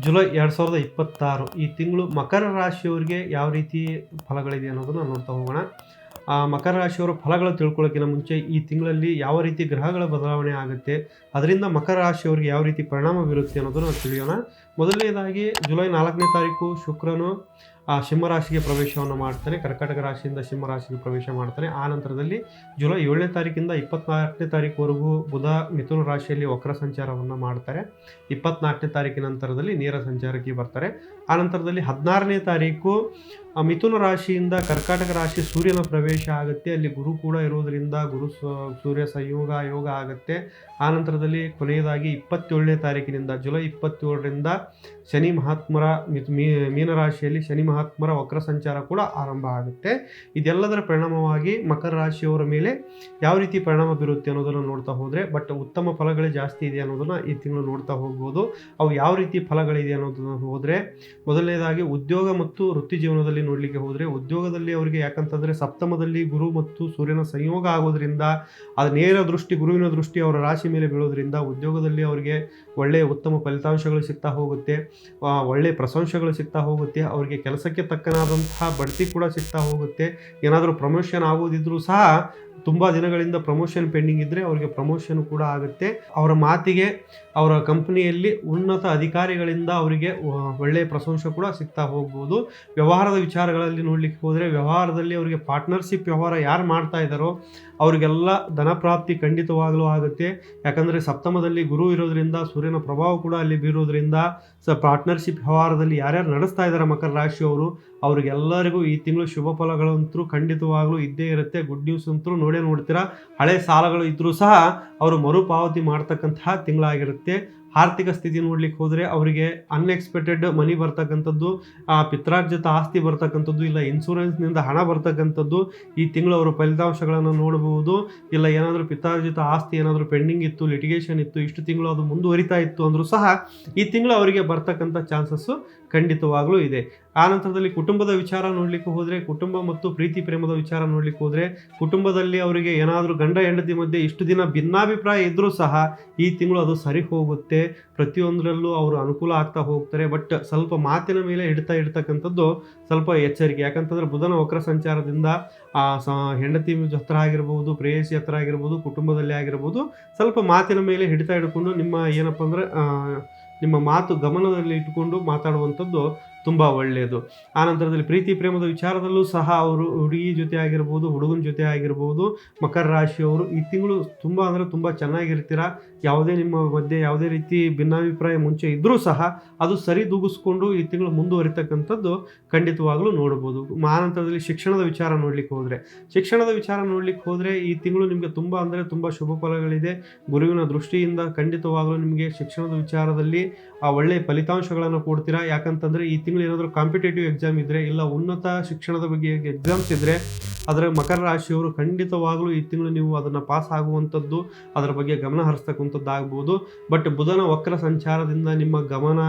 July 2026 ಈ ತಿಂಗಳು ಮಕರ ರಾಶಿಯವರಿಗೆ ಯಾವ ರೀತಿ ಫಲಗಳಿದೆ ಅನ್ನೋದನ್ನು ನೋಡ್ತಾ ಹೋಗೋಣ. ಮಕರ ರಾಶಿಯವರ ಫಲಗಳು ತಿಳ್ಕೊಳ್ಳೋಕ್ಕಿಂತ ಮುಂಚೆ ಈ ತಿಂಗಳಲ್ಲಿ ಯಾವ ರೀತಿ ಗ್ರಹಗಳ ಬದಲಾವಣೆ ಆಗುತ್ತೆ, ಅದರಿಂದ ಮಕರ ರಾಶಿಯವರಿಗೆ ಯಾವ ರೀತಿ ಪರಿಣಾಮ ಬೀರುತ್ತೆ ಅನ್ನೋದನ್ನು ತಿಳಿಯೋಣ. ಮೊದಲನೇದಾಗಿ ಜುಲೈ 4ನೇ ತಾರೀಕು ಶುಕ್ರನು ಸಿಂಹರಾಶಿಗೆ ಪ್ರವೇಶವನ್ನು ಮಾಡ್ತಾನೆ. ಕರ್ಕಾಟಕ ರಾಶಿಯಿಂದ ಸಿಂಹರಾಶಿಗೆ ಪ್ರವೇಶ ಮಾಡ್ತಾನೆ. ಆ ನಂತರದಲ್ಲಿ ಜುಲೈ 7ನೇ ತಾರೀಕಿಂದ 24ನೇ ತಾರೀಕುವರೆಗೂ ಬುಧ ಮಿಥುನ ರಾಶಿಯಲ್ಲಿ ವಕ್ರ ಸಂಚಾರವನ್ನು ಮಾಡ್ತಾರೆ. 24ನೇ ತಾರೀಕಿನ ನಂತರದಲ್ಲಿ ನೇರ ಸಂಚಾರಕ್ಕೆ ಬರ್ತಾರೆ. ಆ ನಂತರದಲ್ಲಿ 16ನೇ ತಾರೀಕು ಮಿಥುನ ರಾಶಿಯಿಂದ ಕರ್ಕಾಟಕ ರಾಶಿ ಸೂರ್ಯನ ಪ್ರವೇಶ ಆಗುತ್ತೆ. ಅಲ್ಲಿ ಗುರು ಕೂಡ ಇರೋದರಿಂದ ಗುರು ಸೂರ್ಯ ಯೋಗ ಆಗುತ್ತೆ. ಆ ನಂತರದಲ್ಲಿ ಕೊನೆಯದಾಗಿ 27ನೇ ತಾರೀಕಿನಿಂದ ಜುಲೈ 27ರಿಂದ ಶನಿ ಮಹಾತ್ಮರ ಮೀನರಾಶಿಯಲ್ಲಿ ಶನಿ ಮಹಾತ್ಮರ ವಕ್ರ ಸಂಚಾರ ಕೂಡ ಆರಂಭ ಆಗುತ್ತೆ. ಇದೆಲ್ಲದರ ಪರಿಣಾಮವಾಗಿ ಮಕರ ರಾಶಿಯವರ ಮೇಲೆ ಯಾವ ರೀತಿ ಪರಿಣಾಮ ಬೀರುತ್ತೆ ಅನ್ನೋದನ್ನು ನೋಡ್ತಾ ಹೋದರೆ, ಬಟ್ ಉತ್ತಮ ಫಲಗಳೇ ಜಾಸ್ತಿ ಇದೆ ಅನ್ನೋದನ್ನು ಈ ತಿಂಗಳು ನೋಡ್ತಾ ಹೋಗ್ಬೋದು. ಅವು ಯಾವ ರೀತಿ ಫಲಗಳಿದೆ ಅನ್ನೋದನ್ನು ಹೋದರೆ, ಮೊದಲನೇದಾಗಿ ಉದ್ಯೋಗ ಮತ್ತು ವೃತ್ತಿ ಜೀವನದಲ್ಲಿ ನೋಡಲಿಕ್ಕೆ ಹೋದರೆ, ಉದ್ಯೋಗದಲ್ಲಿ ಅವರಿಗೆ ಯಾಕಂತಂದರೆ ಸಪ್ತಮದಲ್ಲಿ ಗುರು ಮತ್ತು ಸೂರ್ಯನ ಸಂಯೋಗ ಆಗೋದ್ರಿಂದ ಅದು ನೇರ ದೃಷ್ಟಿ, ಗುರುವಿನ ದೃಷ್ಟಿ ಅವರ ರಾಶಿ ಮೇಲೆ ಬೀಳೋದ್ರಿಂದ ಉದ್ಯೋಗದಲ್ಲಿ ಅವರಿಗೆ ಒಳ್ಳೆಯ ಉತ್ತಮ ಫಲಿತಾಂಶಗಳು ಸಿಗ್ತಾ ಹೋಗುತ್ತೆ, ಒಳ್ಳೆಯ ಪ್ರಶಂಸೆಗಳು ಸಿಗ್ತಾ ಹೋಗುತ್ತೆ. ಅವರಿಗೆ ಕೆಲಸಕ್ಕೆ ತಕ್ಕನಾದಂತಹ ಬಡ್ತಿ ಕೂಡ ಸಿಗ್ತಾ ಹೋಗುತ್ತೆ. ಏನಾದರೂ ಪ್ರಮೋಷನ್ ಆಗೋದಿದ್ರೂ ಸಹ ತುಂಬ ದಿನಗಳಿಂದ ಪ್ರಮೋಷನ್ ಪೆಂಡಿಂಗ್ ಇದ್ದರೆ ಅವರಿಗೆ ಪ್ರಮೋಷನ್ ಕೂಡ ಆಗುತ್ತೆ. ಅವರ ಮಾತಿಗೆ ಅವರ ಕಂಪನಿಯಲ್ಲಿ ಉನ್ನತ ಅಧಿಕಾರಿಗಳಿಂದ ಅವರಿಗೆ ಒಳ್ಳೆಯ ಪ್ರಶಂಸೆ ಕೂಡ ಸಿಗ್ತಾ ಹೋಗ್ಬೋದು. ವ್ಯವಹಾರದ ವಿಚಾರಗಳಲ್ಲಿ ನೋಡಲಿಕ್ಕೆ ಹೋದರೆ, ವ್ಯವಹಾರದಲ್ಲಿ ಅವರಿಗೆ ಪಾರ್ಟ್ನರ್ಶಿಪ್ ವ್ಯವಹಾರ ಯಾರು ಮಾಡ್ತಾ ಇದ್ದಾರೋ ಅವರಿಗೆಲ್ಲ ಧನಪ್ರಾಪ್ತಿ ಖಂಡಿತವಾಗಲೂ ಆಗುತ್ತೆ. ಯಾಕಂದರೆ ಸಪ್ತಮದಲ್ಲಿ ಗುರು ಇರೋದ್ರಿಂದ ಸೂರ್ಯನ ಪ್ರಭಾವ ಕೂಡ ಅಲ್ಲಿ ಬೀರೋದ್ರಿಂದ ಪಾರ್ಟ್ನರ್ಶಿಪ್ ವ್ಯವಹಾರದಲ್ಲಿ ಯಾರ್ಯಾರು ನಡೆಸ್ತಾ ಇದ್ದಾರೆ ಮಕರ ರಾಶಿಯವರು ಅವ್ರಿಗೆಲ್ಲರಿಗೂ ಈ ತಿಂಗಳು ಶುಭ ಫಲಗಳಂತೂ ಖಂಡಿತವಾಗ್ಲೂ ಇದ್ದೇ ಇರುತ್ತೆ. ಗುಡ್ ನ್ಯೂಸ್ ಅಂತೂ ನೋಡ್ತೀರಾ. ಹಳೆ ಸಾಲಗಳು ಇದ್ದರೂ ಸಹ ಅವರು ಮರುಪಾವತಿ ಮಾಡ್ತಕ್ಕಂತಹ ತಿಂಗಳಾಗಿರುತ್ತೆ. ಆರ್ಥಿಕ ಸ್ಥಿತಿ ನೋಡ್ಲಿಕ್ಕೆ ಹೋದರೆ ಅವರಿಗೆ ಅನ್ಎಕ್ಸ್ಪೆಕ್ಟೆಡ್ ಮನಿ ಬರ್ತಕ್ಕಂಥದ್ದು, ಪಿತ್ರಾರ್ಜಿತ ಆಸ್ತಿ ಬರ್ತಕ್ಕಂಥದ್ದು, ಇಲ್ಲ ಇನ್ಶೂರೆನ್ಸ್ನಿಂದ ಹಣ ಬರ್ತಕ್ಕಂಥದ್ದು ಈ ತಿಂಗಳು ಅವರು ಫಲಿತಾಂಶಗಳನ್ನು ನೋಡಬಹುದು. ಇಲ್ಲ ಏನಾದರೂ ಪಿತ್ರಾರ್ಜಿತ ಆಸ್ತಿ ಏನಾದರೂ ಪೆಂಡಿಂಗ್ ಇತ್ತು, ಲಿಟಿಗೇಷನ್ ಇತ್ತು, ಇಷ್ಟು ತಿಂಗಳು ಅದು ಮುಂದುವರಿತಾ ಇತ್ತು ಅಂದರೂ ಸಹ ಈ ತಿಂಗಳು ಅವರಿಗೆ ಬರ್ತಕ್ಕಂಥ ಚಾನ್ಸಸ್ಸು ಖಂಡಿತವಾಗ್ಲೂ ಇದೆ. ಆ ನಂತರದಲ್ಲಿ ಕುಟುಂಬದ ವಿಚಾರ ನೋಡಲಿಕ್ಕೆ ಹೋದರೆ, ಕುಟುಂಬ ಮತ್ತು ಪ್ರೀತಿ ಪ್ರೇಮದ ವಿಚಾರ ನೋಡಲಿಕ್ಕೆ ಹೋದರೆ, ಕುಟುಂಬದಲ್ಲಿ ಅವರಿಗೆ ಏನಾದರೂ ಗಂಡ ಹೆಂಡತಿ ಮಧ್ಯೆ ಇಷ್ಟು ದಿನ ಭಿನ್ನಾಭಿಪ್ರಾಯ ಇದ್ದರೂ ಸಹ ಈ ತಿಂಗಳು ಅದು ಸರಿ ಹೋಗುತ್ತೆ. ಪ್ರತಿಯೊಂದರಲ್ಲೂ ಅವರು ಅನುಕೂಲ ಆಗ್ತಾ ಹೋಗ್ತಾರೆ. ಬಟ್ ಸ್ವಲ್ಪ ಮಾತಿನ ಮೇಲೆ ಇಡ್ತಕ್ಕಂಥದ್ದು ಸ್ವಲ್ಪ ಎಚ್ಚರಿಕೆ. ಯಾಕಂತಂದರೆ ಬುಧನ ವಕ್ರ ಸಂಚಾರದಿಂದ ಹೆಂಡತಿ ಹತ್ರ ಆಗಿರ್ಬೋದು, ಪ್ರೇಯಸಿ ಹತ್ರ ಆಗಿರ್ಬೋದು, ಕುಟುಂಬದಲ್ಲಿ ಆಗಿರ್ಬೋದು, ಸ್ವಲ್ಪ ಮಾತಿನ ಮೇಲೆ ಹಿಡಿಕೊಂಡು ನಿಮ್ಮ ಏನಪ್ಪ ಅಂದರೆ ನಿಮ್ಮ ಮಾತು ಗಮನದಲ್ಲಿ ಇಟ್ಟುಕೊಂಡು ಮಾತಾಡುವಂಥದ್ದು ತುಂಬ ಒಳ್ಳೆಯದು. ಆನಂತರದಲ್ಲಿ ಪ್ರೀತಿ ಪ್ರೇಮದ ವಿಚಾರದಲ್ಲೂ ಸಹ ಅವರು ಹುಡುಗಿ ಜೊತೆ ಆಗಿರ್ಬೋದು, ಹುಡುಗನ ಜೊತೆ ಆಗಿರ್ಬೋದು, ಮಕರ ರಾಶಿಯವರು ಈ ತಿಂಗಳು ತುಂಬ ಚೆನ್ನಾಗಿರ್ತೀರ. ಯಾವುದೇ ನಿಮ್ಮ ಮಧ್ಯೆ ಯಾವುದೇ ರೀತಿ ಭಿನ್ನಾಭಿಪ್ರಾಯ ಮುಂಚೆ ಇದ್ದರೂ ಸಹ ಅದು ಸರಿದೂಗಿಸ್ಕೊಂಡು ಈ ತಿಂಗಳು ಮುಂದುವರಿತಕ್ಕಂಥದ್ದು ಖಂಡಿತವಾಗಲೂ ನೋಡ್ಬೋದು. ಆನಂತರದಲ್ಲಿ ಶಿಕ್ಷಣದ ವಿಚಾರ ನೋಡಲಿಕ್ಕೆ ಹೋದರೆ ಈ ತಿಂಗಳು ನಿಮಗೆ ತುಂಬ ಶುಭ ಫಲಗಳಿದೆ. ಗುರುವಿನ ದೃಷ್ಟಿಯಿಂದ ಖಂಡಿತವಾಗಲೂ ನಿಮಗೆ ಶಿಕ್ಷಣದ ವಿಚಾರದಲ್ಲಿ ಒಳ್ಳೆಯ ಫಲಿತಾಂಶಗಳನ್ನು ಕೊಡ್ತೀರಾ. ಯಾಕಂತಂದರೆ ಈ ತಿಂಗಳು ಏನಾದರೂ ಕಾಂಪಿಟೇಟಿವ್ ಎಕ್ಸಾಮ್ ಇದ್ದರೆ, ಇಲ್ಲ ಉನ್ನತ ಶಿಕ್ಷಣದ ಬಗ್ಗೆ ಎಕ್ಸಾಮ್ಸ್ ಇದ್ದರೆ, ಅದರ ಮಕರ ರಾಶಿಯವರು ಖಂಡಿತವಾಗಲೂ ಈ ತಿಂಗಳು ನೀವು ಅದನ್ನು ಪಾಸ್ ಆಗುವಂಥದ್ದು, ಅದರ ಬಗ್ಗೆ ಗಮನ ಹರಿಸ್ತಕ್ಕಂಥದ್ದು ಆಗ್ಬೋದು. ಬಟ್ ಬುಧನ ವಕ್ರ ಸಂಚಾರದಿಂದ ನಿಮ್ಮ ಗಮನ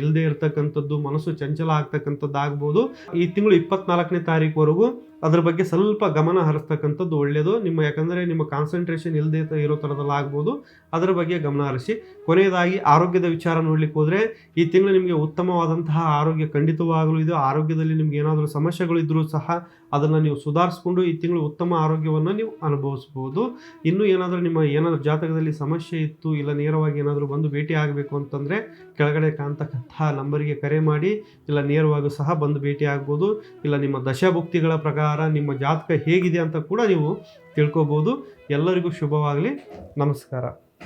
ಇಲ್ಲದೆ ಇರತಕ್ಕಂಥದ್ದು, ಮನಸ್ಸು ಚಂಚಲ ಆಗ್ತಕ್ಕಂಥದ್ದು ಆಗ್ಬೋದು. ಈ ತಿಂಗಳು 24ನೇ ತಾರೀಕುವರೆಗೂ ಅದ್ರ ಬಗ್ಗೆ ಸ್ವಲ್ಪ ಗಮನ ಹರಿಸ್ತಕ್ಕಂಥದ್ದು ಒಳ್ಳೆಯದು. ಯಾಕಂದರೆ ನಿಮ್ಮ ಕಾನ್ಸಂಟ್ರೇಷನ್ ಇಲ್ಲದೆ ಇರೋ ಥರದಲ್ಲಿ ಆಗ್ಬೋದು. ಅದರ ಬಗ್ಗೆ ಗಮನ ಹರಿಸಿ. ಕೊನೆಯದಾಗಿ ಆರೋಗ್ಯದ ವಿಚಾರ ನೋಡ್ಲಿಕ್ಕೆ ಹೋದರೆ, ಈ ತಿಂಗಳು ನಿಮಗೆ ಉತ್ತಮವಾದಂತಹ ಆರೋಗ್ಯ ಖಂಡಿತವಾಗಲೂ ಇದೆ. ಆರೋಗ್ಯದಲ್ಲಿ ನಿಮ್ಗೆ ಏನಾದರೂ ಸಮಸ್ಯೆಗಳು ಇದ್ದರೂ ಸಹ ಅದನ್ನು ನೀವು ಸುಧಾರಿಸ್ಕೊಂಡು ಈ ತಿಂಗಳು ಉತ್ತಮ ಆರೋಗ್ಯವನ್ನು ನೀವು ಅನುಭವಿಸ್ಬೋದು. ಇನ್ನೂ ಏನಾದರೂ ಜಾತಕದಲ್ಲಿ ಸಮಸ್ಯೆ ಇತ್ತು, ಇಲ್ಲ ನೇರವಾಗಿ ಏನಾದರೂ ಬಂದು ಭೇಟಿ ಆಗಬೇಕು ಅಂತಂದರೆ ಕೆಳಗಡೆ ಕಾಣ್ತಕ್ಕಂತಹ ನಂಬರಿಗೆ ಕರೆ ಮಾಡಿ, ಇಲ್ಲ ನೇರವಾಗಿ ಸಹ ಬಂದು ಭೇಟಿ ಆಗ್ಬೋದು. ಇಲ್ಲ ನಿಮ್ಮ ದಶಾಭುಕ್ತಿಗಳ ಪ್ರಕಾರ ನಿಮ್ಮ ಜಾತಕ ಹೇಗಿದೆ ಅಂತ ಕೂಡ ನೀವು ತಿಳ್ಕೊಬೋದು. ಎಲ್ಲರಿಗೂ ಶುಭವಾಗಲಿ. ನಮಸ್ಕಾರ.